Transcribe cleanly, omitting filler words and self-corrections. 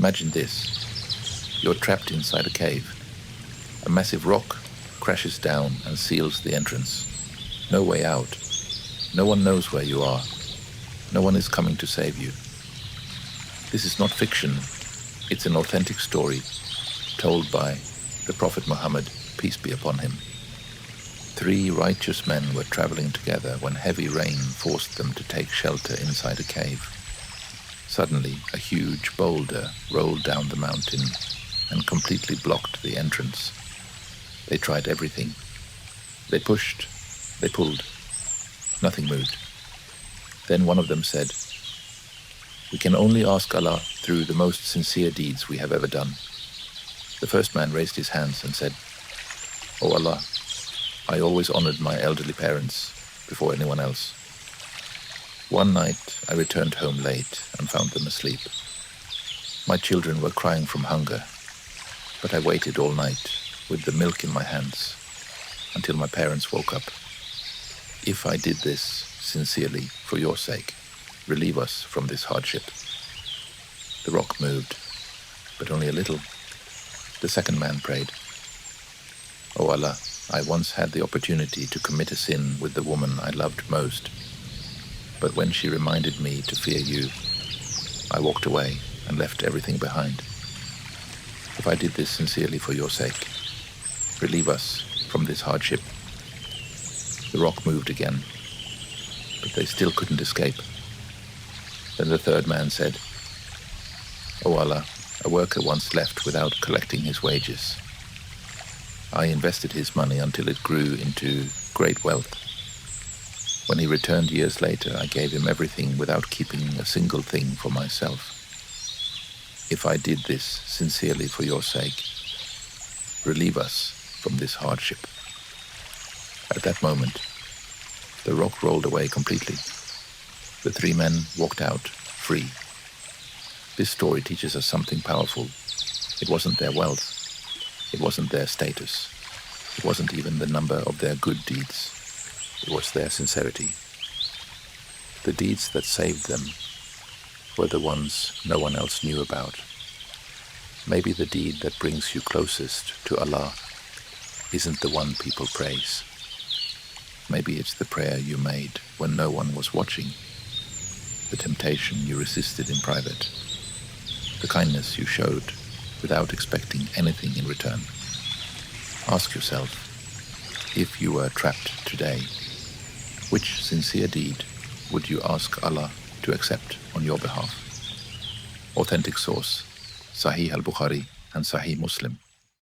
Imagine this. You're trapped inside a cave. A massive rock crashes down and seals the entrance. No way out. No one knows where you are. No one is coming to save you. This is not fiction. It's an authentic story told by the Prophet Muhammad, peace be upon him. 3 righteous men were traveling together when heavy rain forced them to take shelter inside a cave. Suddenly, a huge boulder rolled down the mountain and completely blocked the entrance. They tried everything. They pushed, they pulled. Nothing moved. Then one of them said, "We can only ask Allah through the most sincere deeds we have ever done." The first man raised his hands and said, "O Allah, I always honored my elderly parents before anyone else. One night I returned home late and found them asleep. My children were crying from hunger, but I waited all night with the milk in my hands until my parents woke up. If I did this sincerely for your sake, relieve us from this hardship." The rock moved, but only a little. The second man prayed, "O Allah, I once had the opportunity to commit a sin with the woman I loved most, but when she reminded me to fear you, I walked away and left everything behind. If I did this sincerely for your sake, relieve us from this hardship." The rock moved again, but they still couldn't escape. Then the third man said, "O Allah, a worker once left without collecting his wages. I invested his money until it grew into great wealth. When he returned years later, I gave him everything without keeping a single thing for myself. If I did this sincerely for your sake, relieve us from this hardship." At that moment, the rock rolled away completely. The 3 men walked out free. This story teaches us something powerful. It wasn't their wealth. It wasn't their status. It wasn't even the number of their good deeds. It was their sincerity. The deeds that saved them were the ones no one else knew about. Maybe the deed that brings you closest to Allah isn't the one people praise. Maybe it's the prayer you made when no one was watching, the temptation you resisted in private, the kindness you showed without expecting anything in return. Ask yourself, if you were trapped today, which sincere deed would you ask Allah to accept on your behalf? Authentic source, Sahih al-Bukhari and Sahih Muslim.